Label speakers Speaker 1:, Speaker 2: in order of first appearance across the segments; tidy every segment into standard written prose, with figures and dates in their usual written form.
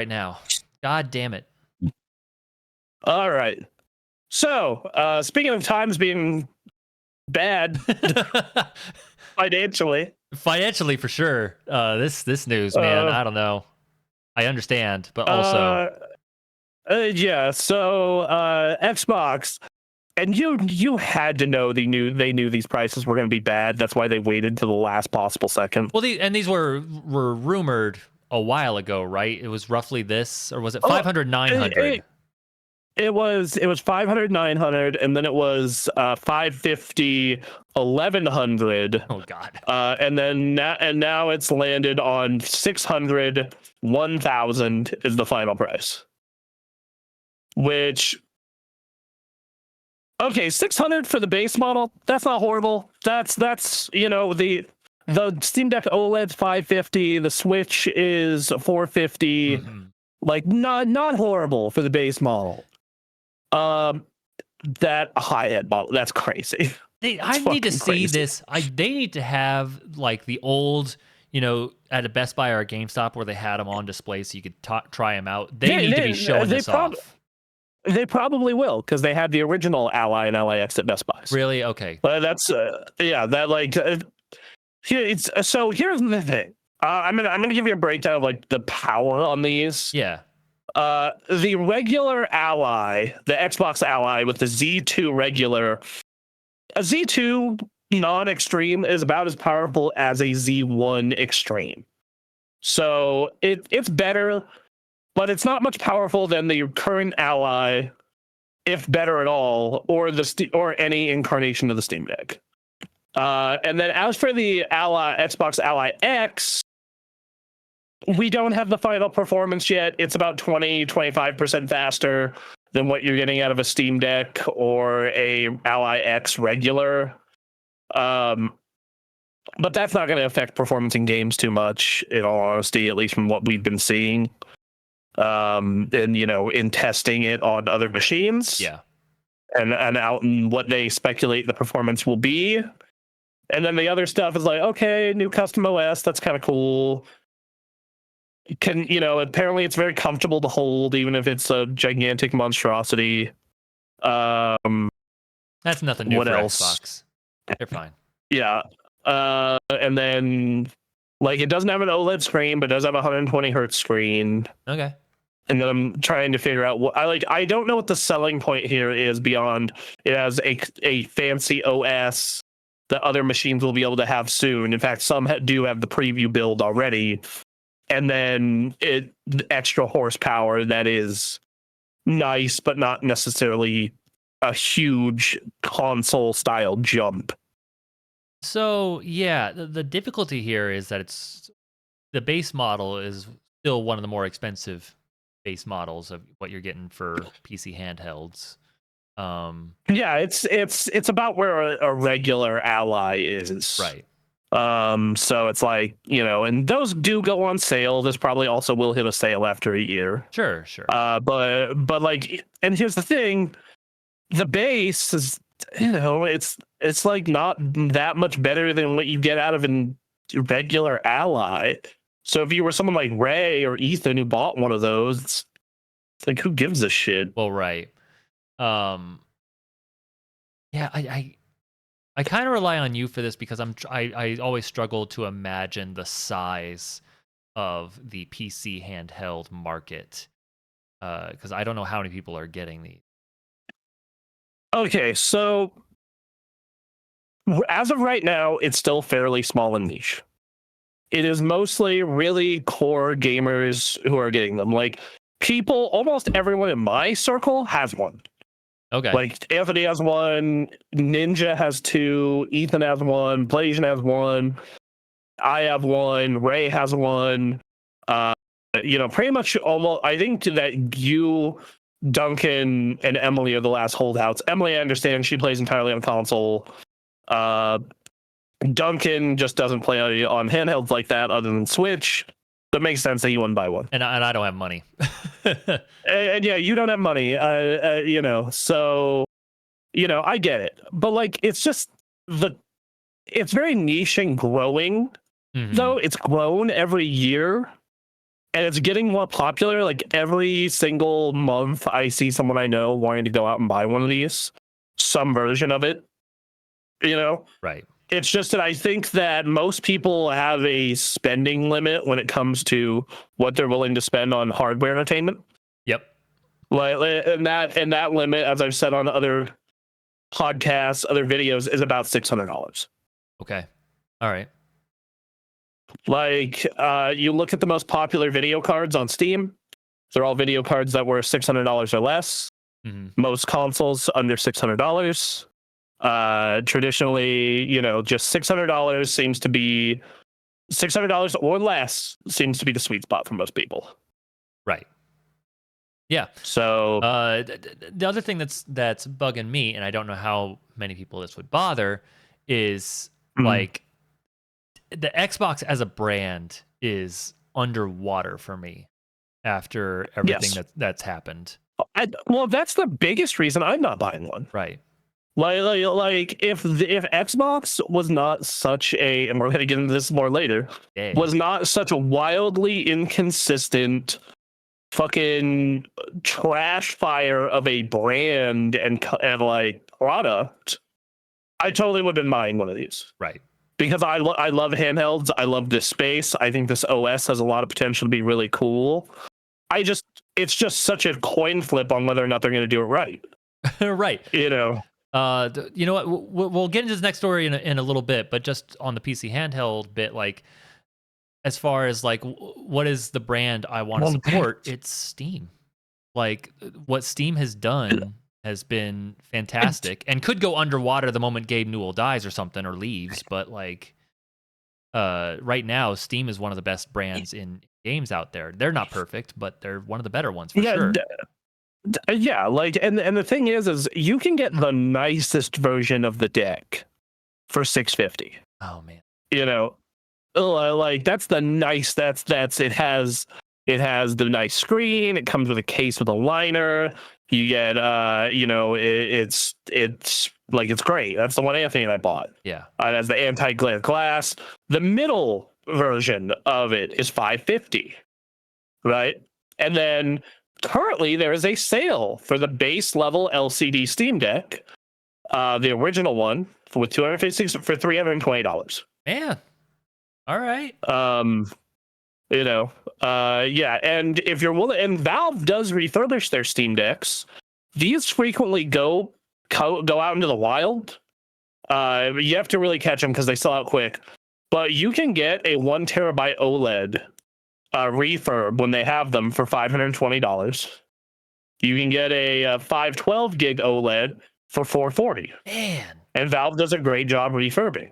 Speaker 1: right now. God damn it.
Speaker 2: All right. So, speaking of times being bad financially.
Speaker 1: Financially, for sure. This news, man. I don't know. I understand, but also,
Speaker 2: yeah. So, Xbox, and you had to know they knew these prices were going to be bad. That's why they waited to the last possible second.
Speaker 1: well, these were rumored a while ago, right? It was roughly this, or was it 500, 900?
Speaker 2: It was 500, 900, and then it was 550, 1100.
Speaker 1: Oh God.
Speaker 2: And now it's landed on 600, 1000 is the final price. Which, okay, 600 for the base model, that's not horrible. That's the Steam Deck OLED's 550, the Switch is 450.
Speaker 1: Mm-hmm.
Speaker 2: Like not horrible for the base model. That high-end model, that's crazy.
Speaker 1: I need to see this. They need to have like the old, at a Best Buy or a GameStop where they had them on display so you could try them out. They need to be showing this off.
Speaker 2: They probably will, because they had the original Ally and LAX at Best Buy.
Speaker 1: Really? Okay.
Speaker 2: But that's that like here's the thing. I'm gonna give you a breakdown of like the power on these.
Speaker 1: Yeah.
Speaker 2: The regular Ally, the Xbox Ally with the Z2 regular, a Z2 non-extreme is about as powerful as a Z1 extreme. So it's better, but it's not much powerful than the current Ally, if better at all, or any incarnation of the Steam Deck. And then as for the Xbox Ally X, we don't have the final performance yet. It's about 20-25% faster than what you're getting out of a Steam Deck or a Ally X regular. But that's not going to affect performance in games too much, in all honesty, at least from what we've been seeing. And in testing it on other machines.
Speaker 1: Yeah. And
Speaker 2: out in what they speculate the performance will be. And then the other stuff is like, okay, new custom OS, that's kind of cool. Apparently it's very comfortable to hold, even if it's a gigantic monstrosity.
Speaker 1: That's nothing new
Speaker 2: what
Speaker 1: for
Speaker 2: else?
Speaker 1: Xbox. They're fine.
Speaker 2: Yeah. And then, like, it doesn't have an OLED screen, but it does have a 120 hertz screen.
Speaker 1: Okay.
Speaker 2: And then I'm trying to figure out what I don't know what the selling point here is beyond it has a fancy OS that other machines will be able to have soon. In fact, some do have the preview build already. And then extra horsepower that is nice, but not necessarily a huge console style jump.
Speaker 1: So yeah, the difficulty here is that the base model is still one of the more expensive base models of what you're getting for PC handhelds.
Speaker 2: Yeah, it's about where a regular Ally is.
Speaker 1: Right.
Speaker 2: So it's like, and those do go on sale. This probably also will hit a sale after a year.
Speaker 1: Sure.
Speaker 2: But like, and here's the thing, the base is, it's like not that much better than what you get out of a regular Ally. So if you were someone like Ray or Ethan who bought one of those, it's like, who gives a shit?
Speaker 1: Well, right. Yeah, I kind of rely on you for this because I always struggle to imagine the size of the PC handheld market because I don't know how many people are getting these.
Speaker 2: Okay, so as of right now, it's still fairly small and niche. It is mostly really core gamers who are getting them. Like, almost everyone in my circle has one.
Speaker 1: Okay.
Speaker 2: Like, Anthony has one, Ninja has two, Ethan has one, Blasian has one, I have one, Ray has one. Pretty much almost, I think that you, Duncan, and Emily are the last holdouts. Emily, I understand, she plays entirely on console. Duncan just doesn't play on handhelds like that other than Switch. So it makes sense that he wouldn't buy one.
Speaker 1: And I don't have money.
Speaker 2: and yeah, you don't have money, so, I get it. But like, it's just it's very niche and growing, though. It's grown every year. and it's getting more popular. Like every single month, I see someone I know wanting to go out and buy one of these, some version of it. You know,
Speaker 1: Right.
Speaker 2: it's just that I think that most people have a spending limit when it comes to what they're willing to spend on hardware entertainment.
Speaker 1: Yep.
Speaker 2: Like, and that limit, as I've said on other podcasts, other videos, is about $600.
Speaker 1: Okay. All right.
Speaker 2: Like, you look at the most popular video cards on Steam; they're all video cards that were $600 or less.
Speaker 1: Mm-hmm.
Speaker 2: Most consoles under $600. Traditionally, just $600 seems to be $600 or less seems to be the sweet spot for most people.
Speaker 1: Right. Yeah.
Speaker 2: So
Speaker 1: The other thing that's bugging me, and I don't know how many people this would bother, is like the Xbox as a brand is underwater for me after everything
Speaker 2: yes.
Speaker 1: that's happened.
Speaker 2: Well, that's the biggest reason I'm not buying one.
Speaker 1: Right.
Speaker 2: Like if Xbox was not such a, and we're going to get into this more later,
Speaker 1: Yeah.
Speaker 2: was not such a wildly inconsistent fucking trash fire of a brand and like product, I totally would have been buying one of these.
Speaker 1: Right.
Speaker 2: Because I love handhelds. I love this space. I think this OS has a lot of potential to be really cool. It's just such a coin flip on whether or not they're going to do it right.
Speaker 1: Right.
Speaker 2: You know
Speaker 1: what? We'll get into this next story in a little bit, but just on the PC handheld bit, like as far as like what is the brand I want to support, it's Steam. Like what Steam has done has been fantastic and could go underwater the moment Gabe Newell dies or something or leaves, but like right now Steam is one of the best brands in games out there. They're not perfect, but they're one of the better ones for sure.
Speaker 2: Yeah, like and the thing is you can get the nicest version of the deck for $650.
Speaker 1: Oh man.
Speaker 2: Like that's the nice it has the nice screen, it comes with a case with a liner, you get it's like it's great. That's the one Anthony and I bought.
Speaker 1: Yeah.
Speaker 2: It has the anti-glare glass. The middle version of it is $550, right? And then currently there is a sale for the base level LCD Steam Deck, the original one with 256 for $320.
Speaker 1: Man. All right.
Speaker 2: Yeah, and if you're willing, and Valve does refurbish their Steam Decks. These frequently go out into the wild. You have to really catch them because they sell out quick. But you can get a 1 terabyte OLED refurb when they have them for $520. You can get a 512 gig OLED for $440.
Speaker 1: Man.
Speaker 2: And Valve does a great job refurbing.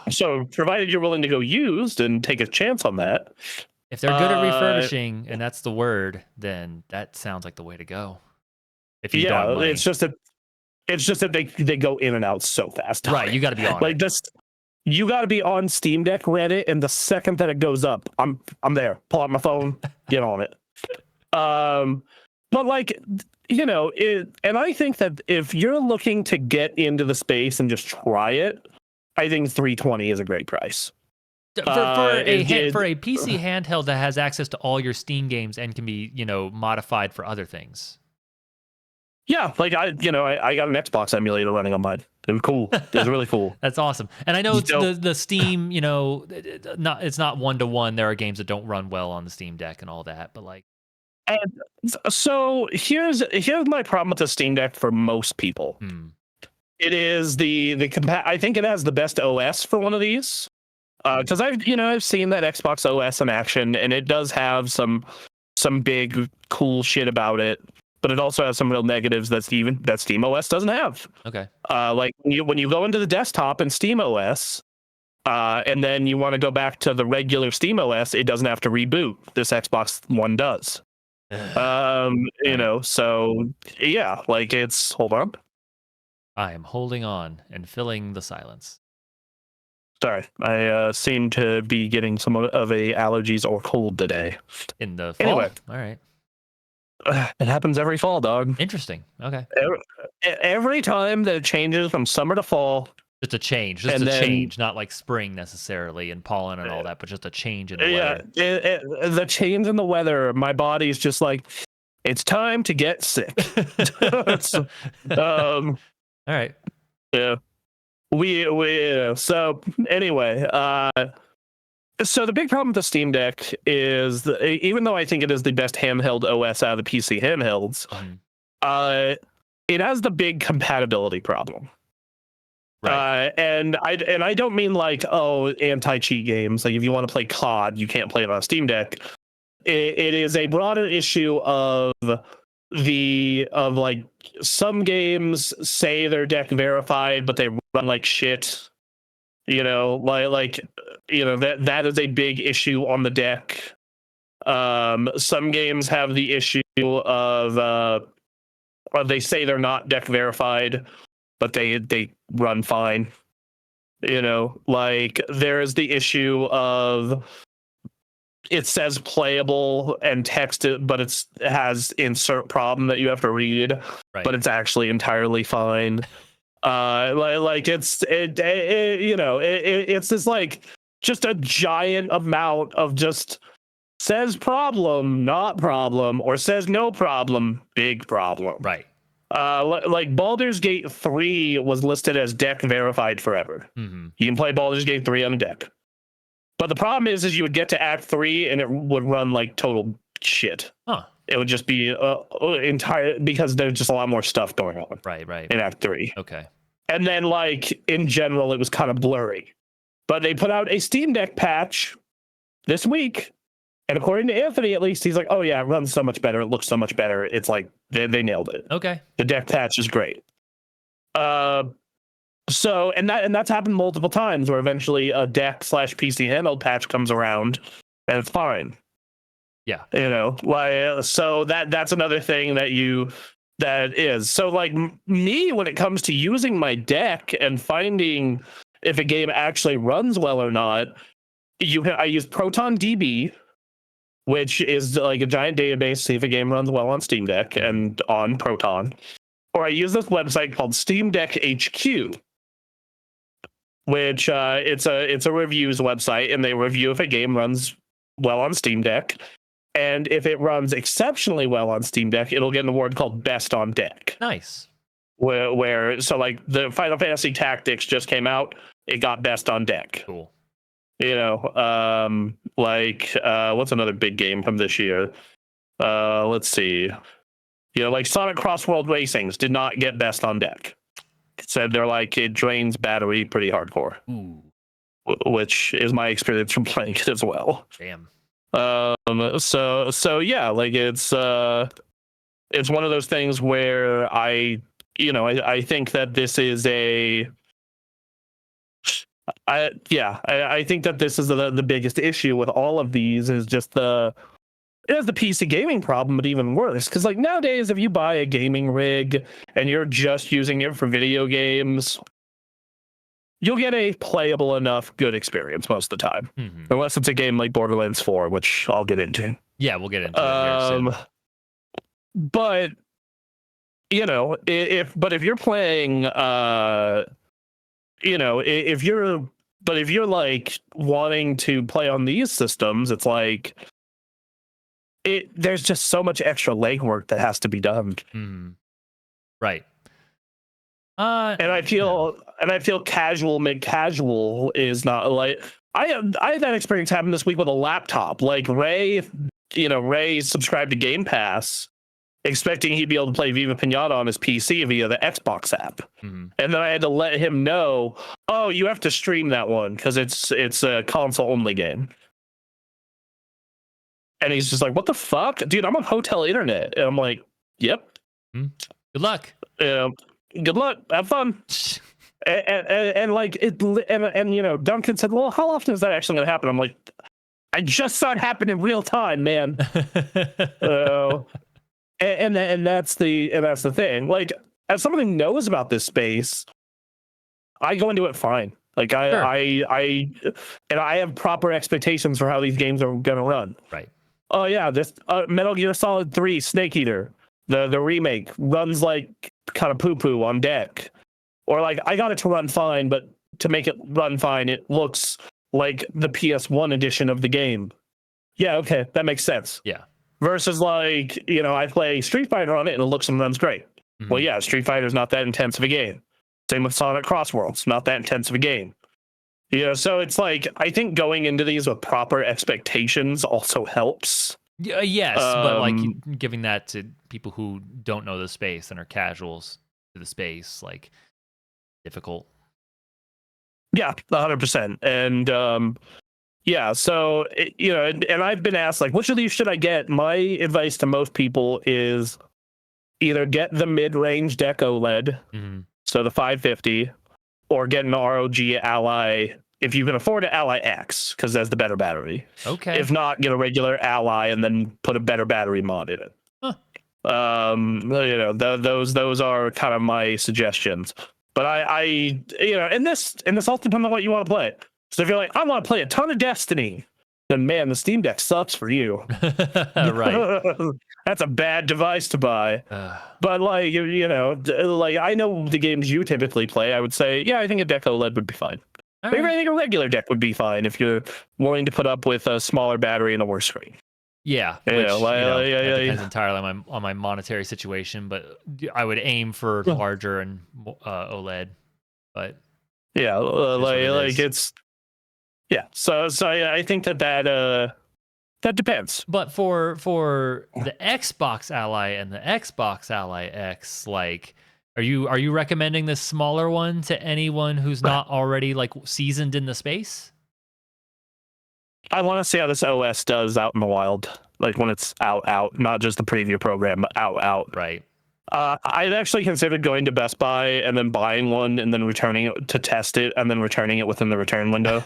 Speaker 2: So, provided you're willing to go used and take a chance on that.
Speaker 1: If they're good at refurbishing, and that's the word, then that sounds like the way to go. If you don't have money.
Speaker 2: it's just that they go in and out so fast.
Speaker 1: Right, you got to be on
Speaker 2: like this. You got to be on Steam Deck Reddit, and the second that it goes up, I'm there. Pull out my phone, get on it. But like and I think that if you're looking to get into the space and just try it, I think $320 is a great price.
Speaker 1: For a PC handheld that has access to all your Steam games and can be, modified for other things.
Speaker 2: Yeah, like I got an Xbox emulator running on mine. It was cool. It was really cool.
Speaker 1: That's awesome. And I know the Steam, it's not 1-to-1. There are games that don't run well on the Steam Deck and all that, but like.
Speaker 2: And so here's my problem with the Steam Deck for most people. It is I think it has the best OS for one of these. Because I've seen that Xbox OS in action, and it does have some big cool shit about it, but it also has some real negatives that Steam OS doesn't have.
Speaker 1: Okay.
Speaker 2: Like when you go into the desktop in Steam OS, and then you want to go back to the regular Steam OS, it doesn't have to reboot. This Xbox One does. So yeah, like it's hold on.
Speaker 1: I am holding on and filling the silence.
Speaker 2: Sorry, I seem to be getting some of a allergies or cold today.
Speaker 1: In the fall?
Speaker 2: Anyway.
Speaker 1: All right.
Speaker 2: It happens every fall, dog.
Speaker 1: Interesting. Okay.
Speaker 2: Every time that it changes from summer to fall,
Speaker 1: Just a change, just
Speaker 2: And
Speaker 1: a
Speaker 2: then
Speaker 1: change, not like spring necessarily and pollen and all that, but just a change in the
Speaker 2: yeah,
Speaker 1: weather.
Speaker 2: the change in the weather, my body's just like, it's time to get sick. So,
Speaker 1: All right.
Speaker 2: yeah, so anyway, so the big problem with the Steam Deck is that even though I think it is the best handheld OS out of the PC handhelds,
Speaker 1: Mhm.
Speaker 2: it has the big compatibility problem.
Speaker 1: Right.
Speaker 2: And I don't mean like, oh, anti-cheat games. Like if you want to play COD, you can't play it on a Steam Deck. It is a broader issue of like some games say they're deck verified, but they run like shit. That is a big issue on the deck. Some games have the issue of they say they're not deck verified, but they run fine. Like there is the issue of it says playable and text it, but it has insert problem that you have to read,
Speaker 1: Right.
Speaker 2: but it's actually entirely fine. It's this like just a giant amount of just says problem, not problem, or says no problem, big problem.
Speaker 1: Right.
Speaker 2: Like Baldur's Gate 3 was listed as deck verified forever.
Speaker 1: Mm-hmm.
Speaker 2: You can play Baldur's Gate 3 on a deck. But the problem is you would get to Act 3 and it would run like total shit.
Speaker 1: Huh.
Speaker 2: It would just be entire because there's just a lot more stuff going on.
Speaker 1: Right.
Speaker 2: In Act 3.
Speaker 1: Okay.
Speaker 2: And then like in general, it was kind of blurry. But they put out a Steam Deck patch this week. And according to Anthony, at least, he's like, oh yeah, it runs so much better. It looks so much better. It's like they nailed it.
Speaker 1: Okay.
Speaker 2: The deck patch is great. So that's happened multiple times where eventually a deck/PC handheld patch comes around and it's fine.
Speaker 1: Yeah.
Speaker 2: So that's another thing that is. So like me, when it comes to using my deck and finding if a game actually runs well or not, I use ProtonDB, which is like a giant database to see if a game runs well on Steam Deck and on Proton. Or I use this website called Steam Deck HQ, which it's a reviews website, and they review if a game runs well on Steam Deck. And if it runs exceptionally well on Steam Deck, it'll get an award called Best on Deck.
Speaker 1: Nice.
Speaker 2: So like the Final Fantasy Tactics just came out, it got Best on Deck.
Speaker 1: Cool.
Speaker 2: What's another big game from this year? Let's see. Like Sonic Cross World Racings did not get Best on Deck. Said they're like it drains battery pretty hardcore.
Speaker 1: Ooh.
Speaker 2: Which is my experience from playing it as well.
Speaker 1: Damn.
Speaker 2: So yeah, like it's one of those things where I think that this is I think that this is the biggest issue with all of these is just it has the PC gaming problem, but even worse. Because like nowadays, if you buy a gaming rig and you're just using it for video games, you'll get a playable enough good experience most of the time.
Speaker 1: Mm-hmm.
Speaker 2: Unless it's a game like Borderlands 4, which I'll get into.
Speaker 1: Yeah, we'll get into it here soon.
Speaker 2: But if you're playing if you're like wanting to play on these systems, it's like there's just so much extra legwork that has to be done.
Speaker 1: Mm-hmm. Right.
Speaker 2: And I feel casual mid-casual is not like I had that experience happen this week with a laptop. Like Ray subscribed to Game Pass, expecting he'd be able to play Viva Pinata on his PC via the Xbox app.
Speaker 1: Mm-hmm.
Speaker 2: And then I had to let him know, oh, you have to stream that one because it's a console only game. And he's just like, what the fuck? Dude, I'm on hotel internet. And I'm like, yep.
Speaker 1: Good luck.
Speaker 2: Good luck. Have fun. and like it and Duncan said, well, how often is that actually going to happen? I'm like, I just saw it happen in real time, man. And that's the thing. Like, as someone who knows about this space, I go into it fine. Like I have proper expectations for how these games are gonna run.
Speaker 1: Right.
Speaker 2: Oh yeah, this Metal Gear Solid 3 Snake Eater, the remake runs like kind of poo poo on deck. Or like I got it to run fine, but to make it run fine, it looks like the PS1 edition of the game. Yeah, okay, that makes sense.
Speaker 1: Yeah.
Speaker 2: Versus like, I play Street Fighter on it and it looks and runs great.
Speaker 1: Mhm.
Speaker 2: Well, yeah, Street Fighter's not that intense of a game. Same with Sonic Cross Worlds, not that intense of a game. So it's like I think going into these with proper expectations also helps.
Speaker 1: Yes, but like giving that to people who don't know the space and are casuals to the space, like difficult.
Speaker 2: Yeah, 100%. And yeah, so and I've been asked like, which of these should I get? My advice to most people is either get the mid-range deck OLED, so the 550, or get an ROG Ally if you can afford an Ally X, because that's the better battery.
Speaker 1: Okay.
Speaker 2: If not, get a regular Ally and then put a better battery mod in it.
Speaker 1: Huh.
Speaker 2: Those are kind of my suggestions. But and this all depends on what you want to play. So if you're like, I want to play a ton of Destiny, then man, the Steam Deck sucks for you.
Speaker 1: Right.
Speaker 2: That's a bad device to buy. But like, like I know the games you typically play. I would say, yeah, I think a deck OLED would be fine.
Speaker 1: All
Speaker 2: Maybe
Speaker 1: right.
Speaker 2: I think a regular deck would be fine if you're willing to put up with a smaller battery and a worse screen.
Speaker 1: Yeah,
Speaker 2: Yeah,
Speaker 1: which
Speaker 2: that
Speaker 1: depends entirely on my monetary situation, but I would aim for larger and OLED. But
Speaker 2: yeah, it's yeah. So I think that depends.
Speaker 1: But for the Xbox Ally and the Xbox Ally X, like, are you recommending this smaller one to anyone who's not already like seasoned in the space?
Speaker 2: I want to see how this OS does out in the wild, like when it's out, not just the preview program, but out.
Speaker 1: Right.
Speaker 2: I'd actually considered going to Best Buy and then buying one and then returning it to test it and then returning it within the return window.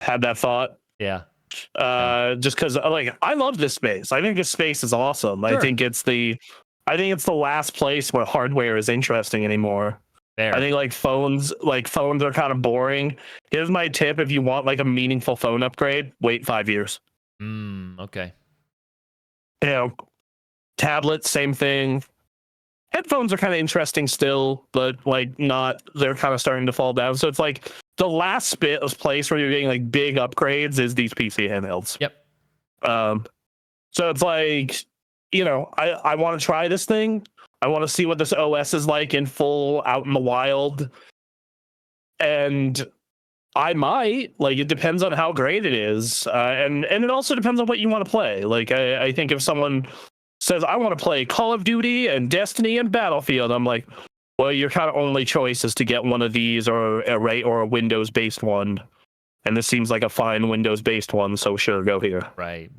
Speaker 2: Had that thought.
Speaker 1: Yeah.
Speaker 2: Just because like I love this space. I think this space is awesome.
Speaker 1: Sure.
Speaker 2: I think it's the last place where hardware is interesting anymore.
Speaker 1: Fair.
Speaker 2: I think like phones are kind of boring. Here's my tip: if you want like a meaningful phone upgrade, wait 5 years.
Speaker 1: Okay.
Speaker 2: Tablets, same thing. Headphones are kind of interesting still, but like not. They're kind of starting to fall down. So it's like the last bit of place where you're getting like big upgrades is these PC handhelds.
Speaker 1: Yep.
Speaker 2: So it's like, I want to try this thing. I want to see what this OS is like in full out in the wild. And I might, like, it depends on how great it is. And it also depends on what you want to play. Like, I think if someone says, I want to play Call of Duty and Destiny and Battlefield, I'm like, well, your kind of only choice is to get one of these or a Windows-based one. And this seems like a fine Windows-based one, so sure, go here.
Speaker 1: Right.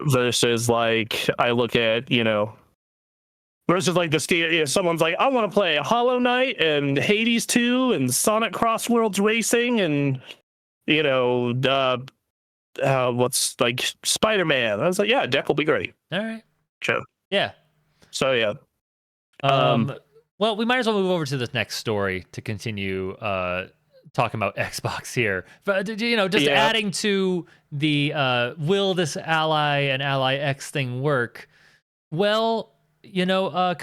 Speaker 2: Versus, like, I look at, versus, like, someone's like, I want to play Hollow Knight and Hades 2 and Sonic Cross Worlds Racing and, what's, like, Spider-Man. I was like, yeah, deck will be great.
Speaker 1: All right.
Speaker 2: Sure.
Speaker 1: Yeah.
Speaker 2: So, yeah.
Speaker 1: Well, we might as well move over to this next story to continue talking about Xbox here. But adding to the will this Ally and Ally X thing work? Well, Costco